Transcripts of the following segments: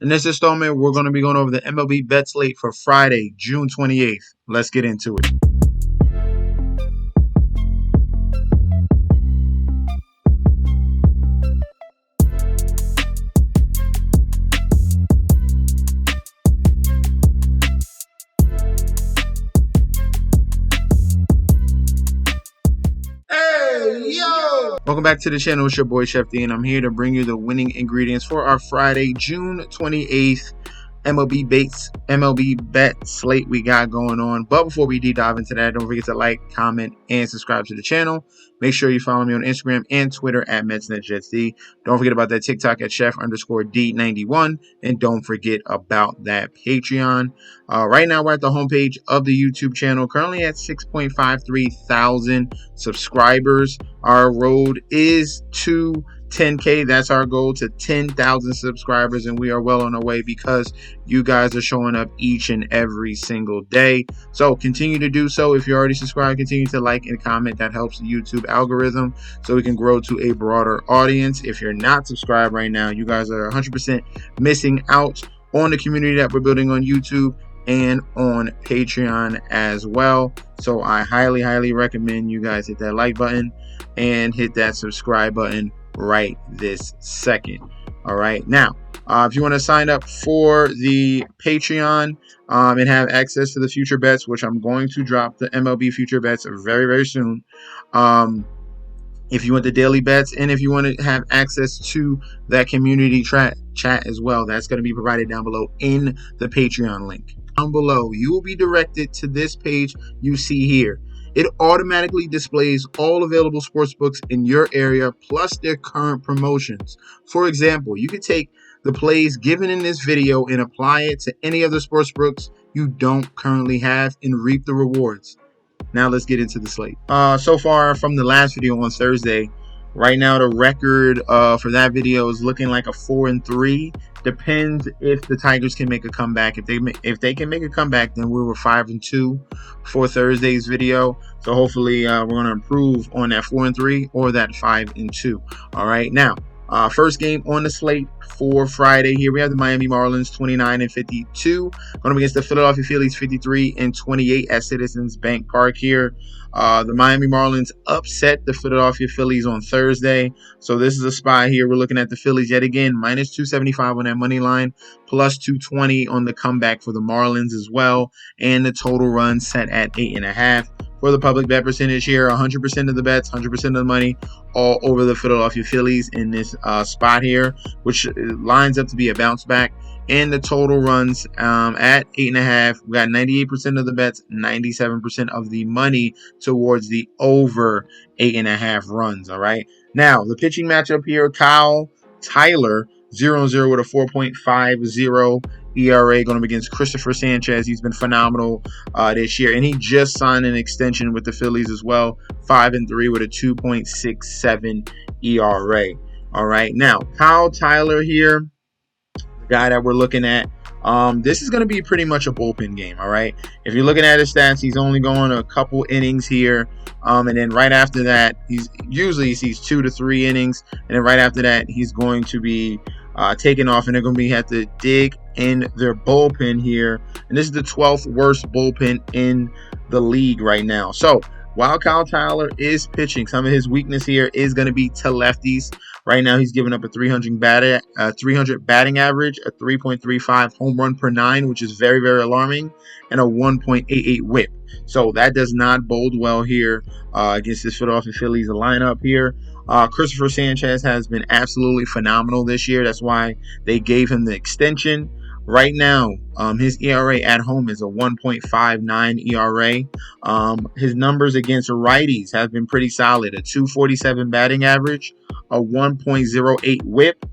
In this installment, we're going to be going over the MLB bet slate for Friday, June 28th. Let's get into it. Welcome back to the channel. It's your boy Chef D, and I'm here to bring you the winning ingredients for our Friday, June 28th MLB bet slate we got going on. But before we deep dive into that, don't forget to like, comment, and subscribe to the channel. Make sure you follow me on Instagram and Twitter at MetsNetJetsD. Don't forget about that TikTok at Chef_D91, and don't forget about that Patreon. Right now, we're at the homepage of the YouTube channel, currently at 6.53 thousand subscribers. Our road is to 10K. That's our goal, to 10,000 subscribers, and we are well on our way because you guys are showing up each and every single day. So continue to do so. If you're already subscribed, continue to like and comment. That helps the YouTube algorithm so we can grow to a broader audience. If you're not subscribed right now, you guys are 100% missing out on the community that we're building on YouTube and on Patreon as well. So I highly recommend you guys hit that like button and hit that subscribe button right this second. All right, now if you want to sign up for the Patreon and have access to the future bets, which I'm going to drop the MLB future bets very soon, if you want the daily bets and if you want to have access to that community chat as well, that's going to be provided down below in the Patreon link. Down below, you will be directed to this page you see here. It automatically displays all available sportsbooks in your area plus their current promotions. For example, you could take the plays given in this video and apply it to any other sportsbooks you don't currently have and reap the rewards. Now let's get into the slate. So far from the last video on Thursday, right now the record for that video is looking like a 4-3. Depends if the Tigers can make a comeback. If they can make a comeback, then we were 5-2 for Thursday's video. So hopefully we're going to improve on that 4-3 or that 5-2. All right, now first game on the slate for Friday here, we have the Miami Marlins 29-52 going up against the Philadelphia Phillies 53-28 at Citizens Bank Park here. The Miami Marlins upset the Philadelphia Phillies on Thursday, so this is a spot here. We're looking at the Phillies yet again, minus 275 on that money line, plus 220 on the comeback for the Marlins as well, and the total run set at 8.5. For the public bet percentage here, 100% of the bets, 100% of the money, all over the Philadelphia Phillies in this spot here, which lines up to be a bounce back. And the total runs at 8.5. We got 98% of the bets, 97% of the money towards the over 8.5 runs. All right. Now the pitching matchup here: Kyle Tyler 0-0 with a 4.50 ERA going up against Christopher Sanchez. He's been phenomenal this year, and he just signed an extension with the Phillies as well. 5-3 with a 2.67 ERA. All right. Now Kyle Tyler here, guy that we're looking at, this is going to be pretty much a bullpen game. All right, if you're looking at his stats, he's only going a couple innings here, and then right after that he's 2 to 3 innings, and then right after that he's going to be taken off, and they're going to have to dig in their bullpen here, and this is the 12th worst bullpen in the league right now. So while Kyle Tyler is pitching, some of his weakness here is going to be to lefties. Right now, he's giving up a 300 batting average, a 3.35 home run per 9, which is very alarming, and a 1.88 whip. So that does not bode well here against this Philadelphia Phillies lineup here. Christopher Sanchez has been absolutely phenomenal this year. That's why they gave him the extension. Right now, his ERA at home is a 1.59 ERA. His numbers against righties have been pretty solid. A 247 batting average, a 1.08 whip.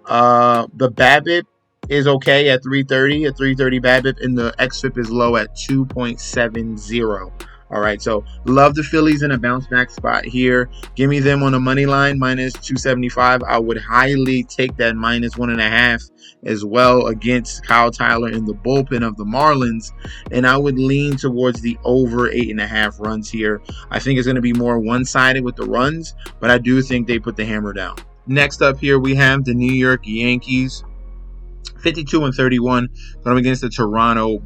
The BABIP is okay at 330, a 330 BABIP, and the xFIP is low at 2.70. All right, so love the Phillies in a bounce back spot here. Give me them on the money line, minus 275. I would highly take that minus 1.5 as well against Kyle Tyler in the bullpen of the Marlins. And I would lean towards the over 8.5 runs here. I think it's going to be more one-sided with the runs, but I do think they put the hammer down. Next up here, we have the New York Yankees 52-31, going against the Toronto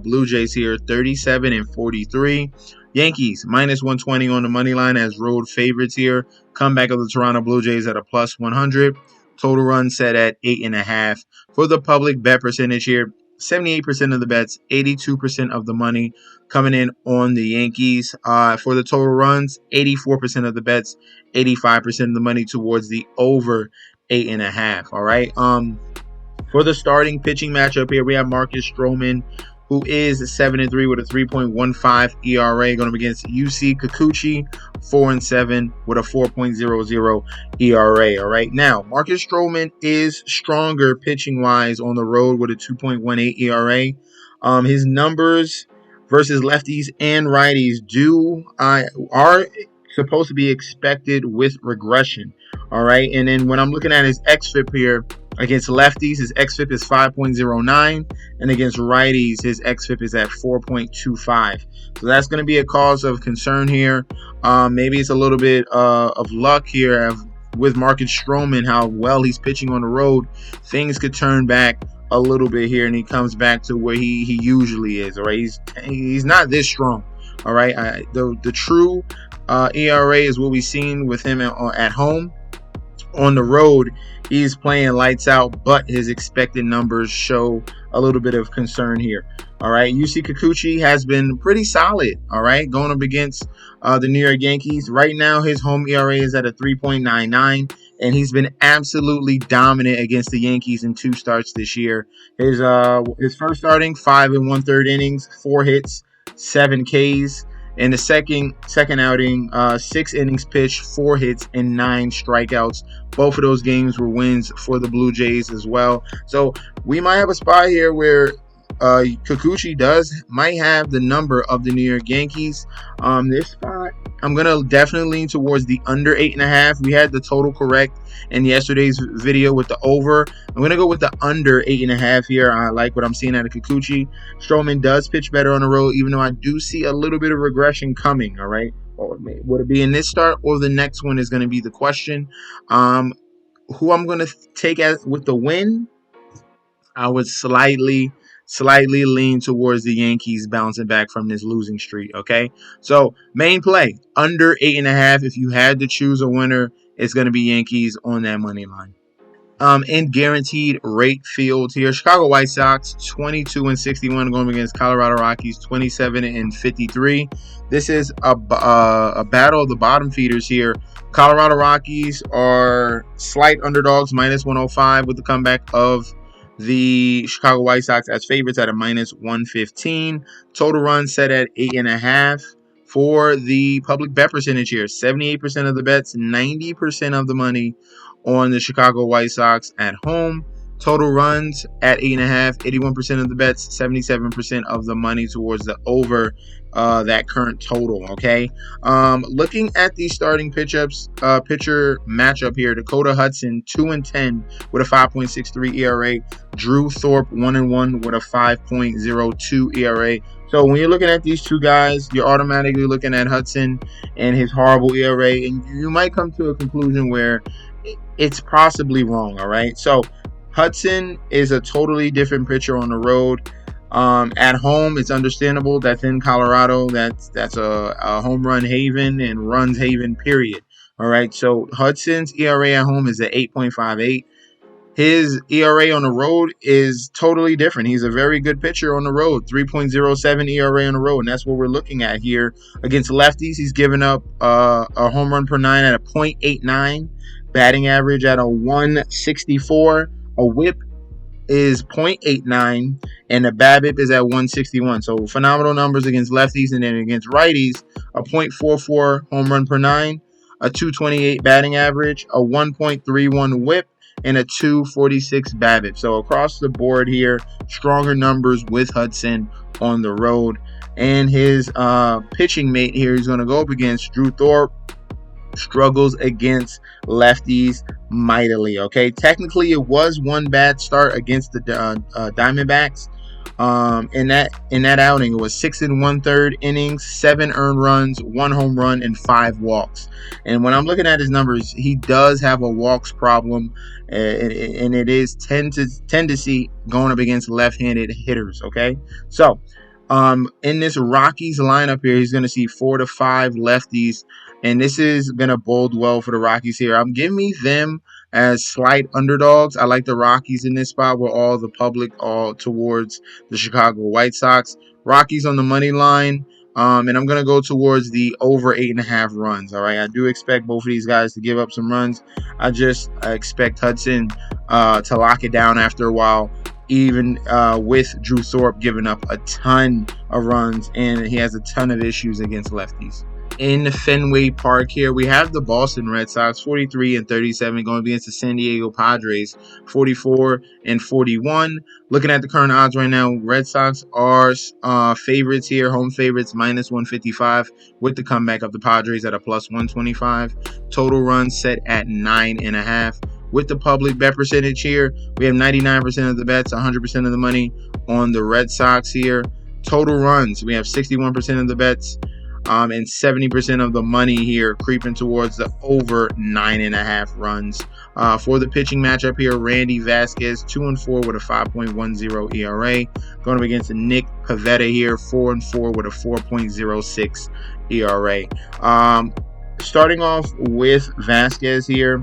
Blue Jays here, 37-43. Yankees minus 120 on the money line as road favorites here. Comeback of the Toronto Blue Jays at a plus 100. Total run set at 8.5. For the public bet percentage here, 78% of the bets, 82% of the money coming in on the Yankees. For the total runs, 84% of the bets, 85% of the money towards the over 8.5. All right. For the starting pitching matchup here, we have Marcus Stroman, who is 7-3 with a 3.15 ERA, going up against UC Kikuchi, 4-7 with a 4.00 ERA. All right, now Marcus Stroman is stronger pitching wise on the road with a 2.18 ERA. His numbers versus lefties and righties are supposed to be expected with regression. All right, and then when I'm looking at his xFIP here, against lefties, his xFIP is 5.09, and against righties, his xFIP is at 4.25. So that's going to be a cause of concern here. Maybe it's a little bit of luck here with Marcus Stroman, how well he's pitching on the road. Things could turn back a little bit here, and he comes back to where he usually is. All right, he's not this strong. All right, the true ERA is what we've seen with him at home. On the road, he's playing lights out, but his expected numbers show a little bit of concern here. All right, UC Kikuchi has been pretty solid. All right, going up against the New York Yankees. Right now, his home ERA is at a 3.99, and he's been absolutely dominant against the Yankees in 2 starts this year. His first starting, 5 1/3 innings, 4 hits, 7 Ks. In the second outing, 6 innings pitched, 4 hits, and 9 strikeouts. Both of those games were wins for the Blue Jays as well. So we might have a spot here where Kikuchi might have the number of the New York Yankees. This spot, I'm going to definitely lean towards the under 8.5. We had the total correct in yesterday's video with the over. I'm going to go with the under 8.5 here. I like what I'm seeing out of Kikuchi. Stroman does pitch better on the road, even though I do see a little bit of regression coming, all right? Would it be in this start or the next one is going to be the question. Who I'm going to take with the win, I would slightly lean towards the Yankees bouncing back from this losing streak, okay? So, main play, under 8.5. If you had to choose a winner, it's going to be Yankees on that money line. In guaranteed rate field here, Chicago White Sox 22-61 going against Colorado Rockies 27-53. This is a battle of the bottom feeders here. Colorado Rockies are slight underdogs, minus 105 with the comeback of the Chicago White Sox as favorites at a minus 115. Total run set at 8.5. For the public bet percentage here, 78% of the bets, 90% of the money on the Chicago White Sox at home. Total runs at 8.5, 81% of the bets, 77% of the money towards the over that current total, okay? Looking at the starting pitcher matchup here, Dakota Hudson, 2-10 with a 5.63 ERA. Drew Thorpe, 1-1 with a 5.02 ERA. So when you're looking at these two guys, you're automatically looking at Hudson and his horrible ERA, and you might come to a conclusion where it's possibly wrong, all right? So Hudson is a totally different pitcher on the road. At home, it's understandable. That's in Colorado. That's a home run haven and runs haven, period. All right, so Hudson's ERA at home is at 8.58. His ERA on the road is totally different. He's a very good pitcher on the road, 3.07 ERA on the road, and that's what we're looking at here. Against lefties, he's given up a home run per 9 at a .89, batting average at a 164, a whip is .89, and the BABIP is at 161. So phenomenal numbers against lefties, and then against righties, a .44 home run per 9, a 228 batting average, a 1.31 whip, and a 246 BABIP. So across the board here, stronger numbers with Hudson on the road. And his pitching mate here, he's going to go up against Drew Thorpe. Struggles against lefties mightily, okay? Technically, it was one bad start against the Diamondbacks. In that outing, it was 6 1/3 innings, 7 earned runs, 1 home run, and 5 walks. And when I'm looking at his numbers, he does have a walks problem, and it is tendency going up against left-handed hitters. Okay, so in this Rockies lineup here, he's going to see 4 to 5 lefties, and this is going to bode well for the Rockies here. I'm giving me them as slight underdogs. I like the Rockies in this spot with all the public all towards the Chicago White Sox. Rockies on the money line. And I'm going to go towards the over 8.5 runs. All right. I do expect both of these guys to give up some runs. I expect Hudson to lock it down after a while, even with Drew Thorpe giving up a ton of runs, and he has a ton of issues against lefties. In Fenway Park here, we have the Boston Red Sox 43 and 37 going against the San Diego Padres 44 and 41. Looking at the current odds right now, Red Sox are favorites here, home favorites minus 155 with the comeback of the Padres at a plus 125. Total runs set at 9.5. With the public bet percentage here, we have 99% of the bets, 100% of the money on the Red Sox here. Total runs, we have 61% of the bets. And 70% of the money here creeping towards the over 9.5 runs. For the pitching matchup here, Randy Vasquez 2-4 with a 5.10 ERA, going up against Nick Pivetta here 4-4 with a 4.06 ERA. Starting off with Vasquez here,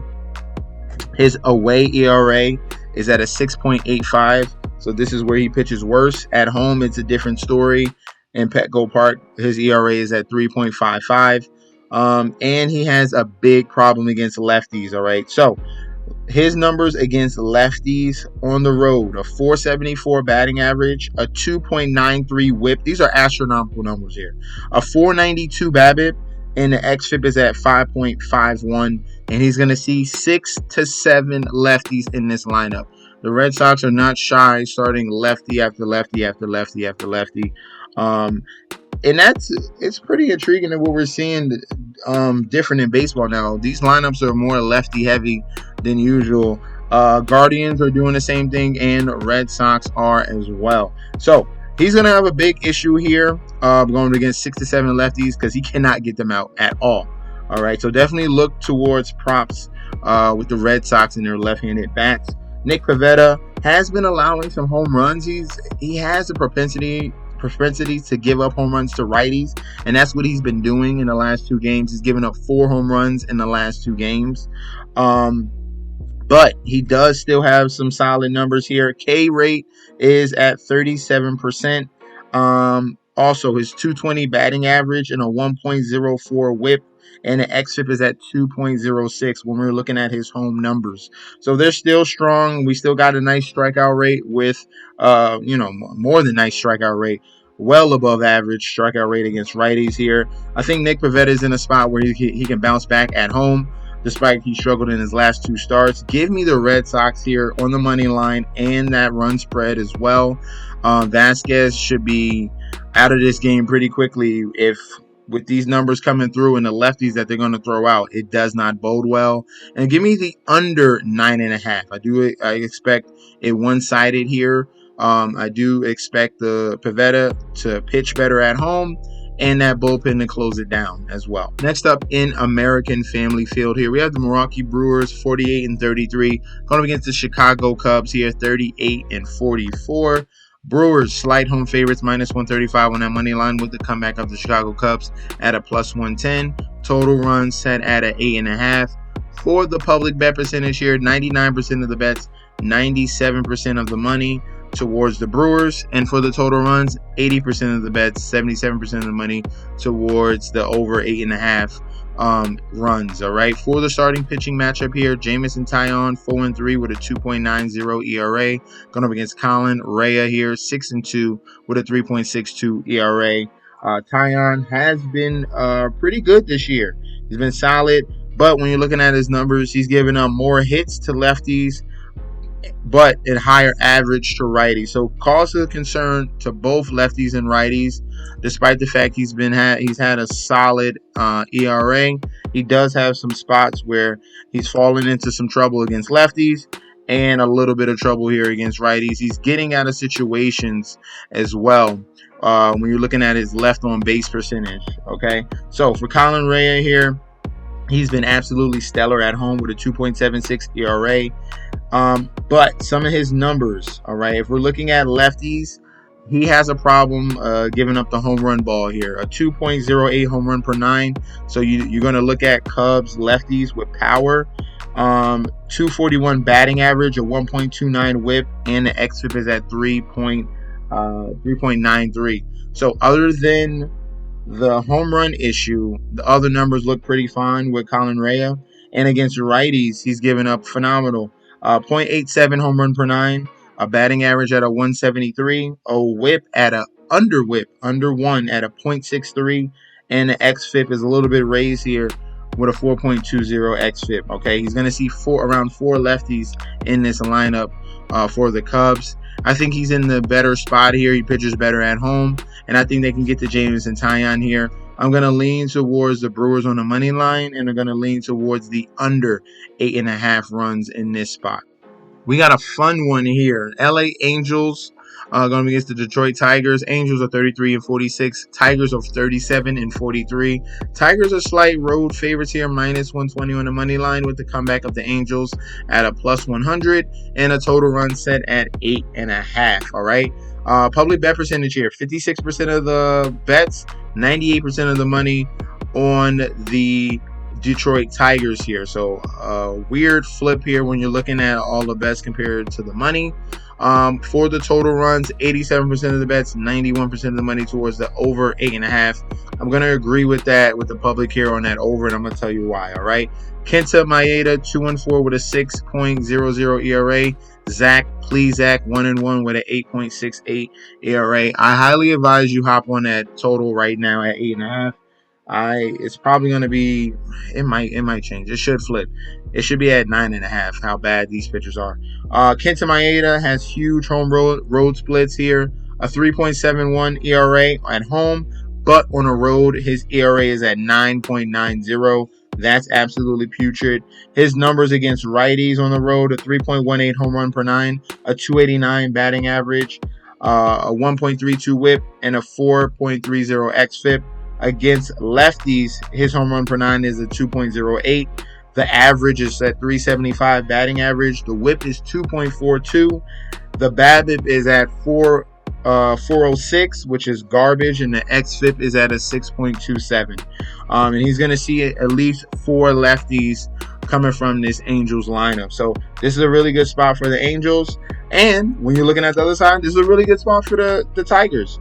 his away ERA is at a 6.85. So this is where he pitches worse. At home, it's a different story. In Petco Park, his ERA is at 3.55. And he has a big problem against lefties, all right? So his numbers against lefties on the road, a 474 batting average, a 2.93 whip. These are astronomical numbers here. A 492 BABIP, and the xFIP is at 5.51. And he's going to see 6 to 7 lefties in this lineup. The Red Sox are not shy, starting lefty after lefty after lefty after lefty. And it's pretty intriguing at what we're seeing different in baseball now. These lineups are more lefty heavy than usual. Guardians are doing the same thing, and Red Sox are as well. So he's going to have a big issue here going against 6 to 7 lefties because he cannot get them out at all. All right, so definitely look towards props with the Red Sox and their left-handed bats. Nick Pivetta has been allowing some home runs. He has a propensity to give up home runs to righties, and that's what he's been doing in the last 2 games. He's given up 4 home runs in the last 2 games. But he does still have some solid numbers here. K rate is at 37%. Also, his 220 batting average and a 1.04 whip, and the xFIP is at 2.06 when we're looking at his home numbers. So they're still strong. We still got a nice strikeout rate with, more than nice strikeout rate. Well above average strikeout rate against righties here. I think Nick Pivetta is in a spot where he can bounce back at home, despite he struggled in his last 2 starts. Give me the Red Sox here on the money line and that run spread as well. Vasquez should be out of this game pretty quickly if with these numbers coming through and the lefties that they're going to throw out, it does not bode well. And give me the under 9.5. I expect it one-sided here. I do expect the Pivetta to pitch better at home and that bullpen to close it down as well. Next up in American Family Field here, we have the Milwaukee Brewers 48 and 33 going up against the Chicago Cubs here 38 and 44. Brewers slight home favorites minus 135 on that money line with the comeback of the Chicago Cubs at a plus 110. Total runs set at an 8.5. For the public bet percentage here, 99% of the bets, 97% of the money towards the Brewers, and for the total runs, 80% of the bets, 77% of the money towards the over 8.5 runs. All right, for the starting pitching matchup here, Jameson Taillon 4-3 with a 2.90 ERA going up against Colin Rea here 6-2 with a 3.62 ERA. Taillon has been pretty good this year. He's been solid, but when you're looking at his numbers, he's giving up more hits to lefties but at higher average to righties. So cause of concern to both lefties and righties, despite the fact he's had a solid ERA. He does have some spots where he's fallen into some trouble against lefties, and a little bit of trouble here against righties. He's getting out of situations as well when you're looking at his left on base percentage. Okay, so for Colin Rea here, he's been absolutely stellar at home with a 2.76 ERA. But some of his numbers, all right, if we're looking at lefties, he has a problem giving up the home run ball here. A 2.08 home run per 9. So you're going to look at Cubs lefties with power. 241 batting average, a 1.29 whip, and the xFIP is at 3.93. So other than the home run issue, the other numbers look pretty fine with Colin Rea. And against righties, he's given up phenomenal. 0.87 home run per 9, a batting average at a 173, a whip at a under 1 at a 0.63, and the xFIP is a little bit raised here with a 4.20 xFIP. Okay, he's going to see around four lefties in this lineup for the Cubs. I think he's in the better spot here. He pitches better at home, and I think they can get to James and Tyon here. I'm going to lean towards the Brewers on the money line, and I'm going to lean towards the under 8.5 runs in this spot. We got a fun one here. LA Angels going against the Detroit Tigers. Angels are 33-46. Tigers are 37-43. Tigers are slight road favorites here, minus 120 on the money line with the comeback of the Angels at a plus 100 and a total run set at 8.5. All right. Public bet percentage here, 56% of the bets, 98% of the money on the Detroit Tigers here. So weird flip here when you're looking at all the bets compared to the money. For the total runs, 87% of the bets, 91% of the money towards the over 8.5. I'm going to agree with that with the public here on that over, and I'm going to tell you why. All right. Kenta Maeda, 2-4 with a 6.00 ERA. Zach Plesac, 1-1 with an 8.68 ERA. I highly advise you hop on that total right now at 8.5. It's probably going to be, it might change. It should flip. It should be at 9.5. How bad these pitchers are. Kenta Maeda has huge home road splits here. A 3.71 ERA at home, but on the road, his ERA is at 9.90. That's absolutely putrid. His numbers against righties on the road, a 3.18 home run per 9, a 289 batting average, a 1.32 whip, and a 4.30 xFIP. Against lefties, his home run per 9 is a 2.08. The average is at 375 batting average. The whip is 2.42. The BABIP is at 406, which is garbage, and the xFIP is at a 6.27. And he's going to see at least four lefties coming from this Angels lineup. So this is a really good spot for the Angels. And when you're looking at the other side, this is a really good spot for the Tigers.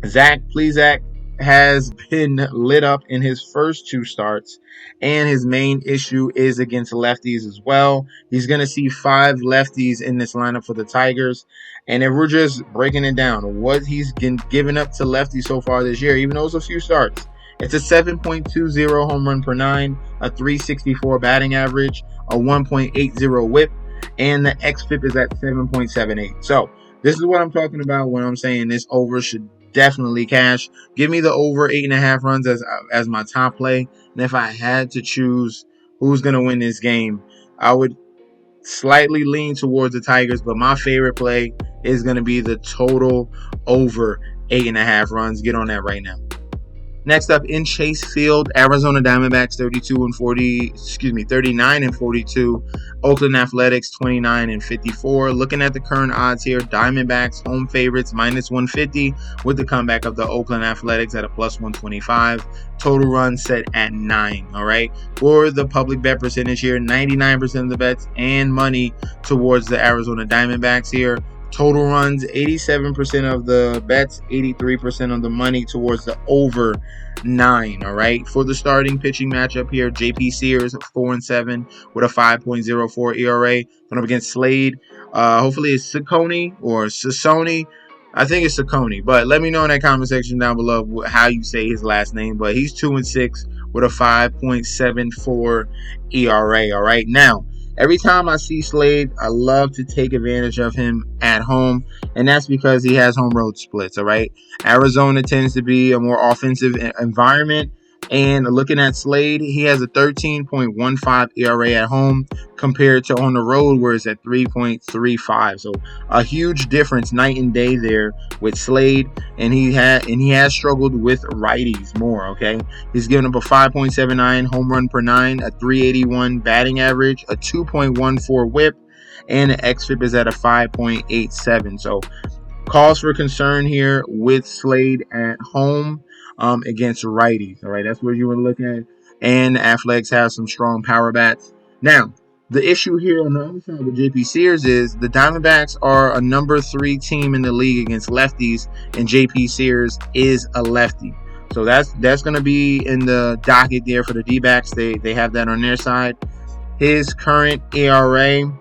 Zach Plesac has been lit up in his first two starts, and his main issue is against lefties as well. He's going to see five lefties in this lineup for the Tigers. And if we're just breaking it down, what he's given up to lefties so far this year, even though it's a few starts, it's a 7.20 home run per 9, a 364 batting average, a 1.80 whip, and the xFIP is at 7.78. So this is what I'm talking about when I'm saying this over should definitely cash. Give me the over 8.5 runs as my top play. And if I had to choose who's going to win this game, I would slightly lean towards the Tigers, but my favorite play is going to be the total over 8.5 runs. Get on that right now. Next up in Chase Field, Arizona Diamondbacks 39-42. Oakland Athletics 29-54. Looking at the current odds here, Diamondbacks home favorites minus 150 with the comeback of the Oakland Athletics at a plus 125. Total run set at 9. All right. For the public bet percentage here, 99% of the bets and money towards the Arizona Diamondbacks here. Total runs, 87% of the bets, 83% of the money towards the over 9. All right. For the starting pitching matchup here, JP Sears 4-7 with a 5.04 ERA. Going up against Slade. Hopefully it's Saccone or Sassoni. I think it's Saccone, but let me know in that comment section down below how you say his last name. But he's 2-6 with a 5.74 ERA. All right. Now, every time I see Slade, I love to take advantage of him at home, and that's because he has home road splits, all right? Arizona tends to be a more offensive environment, And looking at Slade, he has a 13.15 ERA at home compared to on the road where it's at 3.35. So a huge difference, night and day there with Slade. And he has struggled with righties more. Okay, he's given up a 5.79 home run per nine, a 381 batting average, a 2.14 WHIP, and the xFIP is at a 5.87. So cause for concern here with Slade at home against righties. All right, that's what you were looking at. And Athletics have some strong power bats. Now, the issue here on the other side with JP Sears is the Diamondbacks are a number 3 team in the league against lefties, and JP Sears is a lefty. So that's going to be in the docket there for the D-backs. They have that on their side. His current ERA,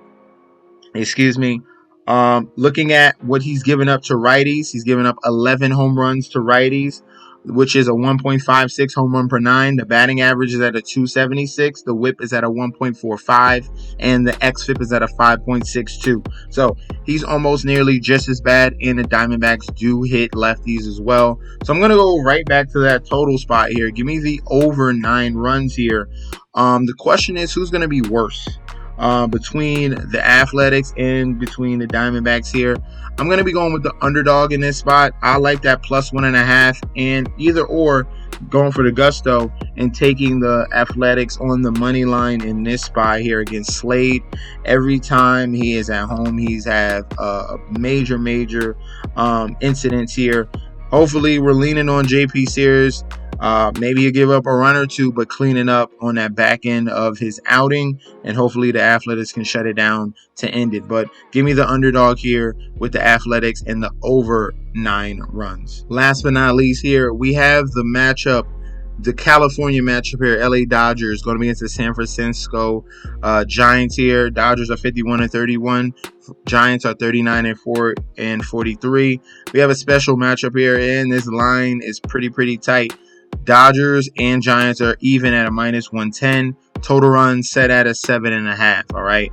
looking at what he's given up to righties, he's given up 11 home runs to righties, which is a 1.56 home run per nine. The batting average is at a 276. The whip is at a 1.45, and the xFIP is at a 5.62. So he's almost nearly just as bad, and the Diamondbacks do hit lefties as well. So I'm going to go right back to that total spot here. Give me the over 9 runs here. The question is, who's going to be worse between the Athletics and between the Diamondbacks here? I'm going to be going with the underdog in this spot. I like that plus 1.5, and either or going for the gusto and taking the Athletics on the money line in this spot here against Slade. Every time he is at home, he's had a major incidents here. Hopefully we're leaning on JP Sears. Maybe he'll give up a run or two, but cleaning up on that back end of his outing, and hopefully the Athletics can shut it down to end it. But give me the underdog here with the Athletics and the over 9 runs. Last but not least here, we have the matchup, the California matchup here. LA Dodgers going to be against the San Francisco Giants here. Dodgers are 51-31. Giants are 39-4 and 43. We have a special matchup here, and this line is pretty tight. Dodgers and Giants are even at a minus 110. Total runs set at a 7.5. All right.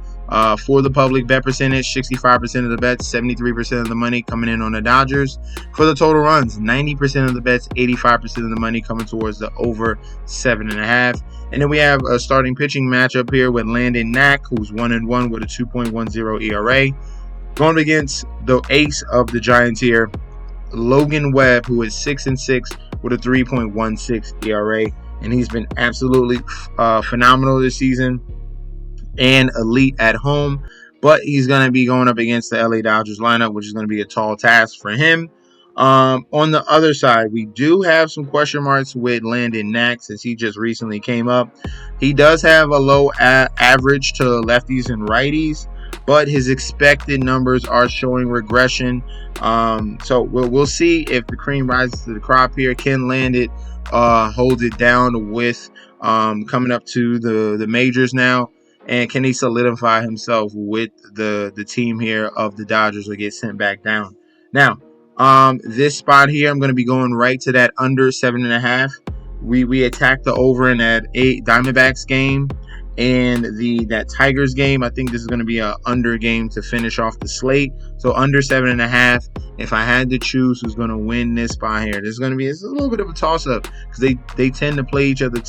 For the public bet percentage, 65% of the bets, 73% of the money coming in on the Dodgers. For the total runs, 90% of the bets, 85% of the money coming towards the over 7.5. And then we have a starting pitching matchup here with Landon Knack, who's 1-1 with a 2.10 ERA, going against the ace of the Giants here, Logan Webb, who is 6-6 with a 3.16 ERA, and he's been absolutely phenomenal this season and elite at home. But he's going to be going up against the LA Dodgers lineup, which is going to be a tall task for him. On the other side, we do have some question marks with Landon Knack since he just recently came up. He does have a low average to lefties and righties, but his expected numbers are showing regression. So we'll see if the cream rises to the crop here. Can Landon hold it down with coming up to the majors now? And can he solidify himself with the team here of the Dodgers or get sent back down? Now, this spot here, I'm going to be going right to that under 7.5. We attacked the over in that Diamondbacks game and that Tigers game. I think this is going to be a under game to finish off the slate. So under 7.5. If I had to choose who's going to win this spot here, it's a little bit of a toss-up because they tend to play each other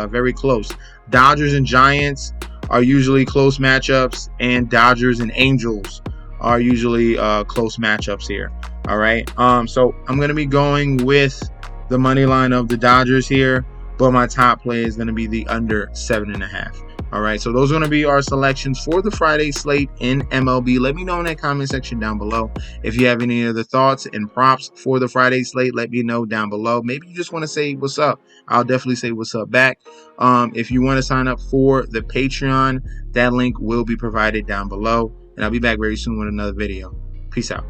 very close. Dodgers and Giants are usually close matchups, and Dodgers and Angels are usually close matchups here. All right. So I'm going to be going with the money line of the Dodgers here, but my top play is going to be the under 7.5. All right, so those are going to be our selections for the Friday slate in MLB. Let me know in that comment section down below. If you have any other thoughts and props for the Friday slate, let me know down below. Maybe you just want to say what's up. I'll definitely say what's up back. If you want to sign up for the Patreon, that link will be provided down below. And I'll be back very soon with another video. Peace out.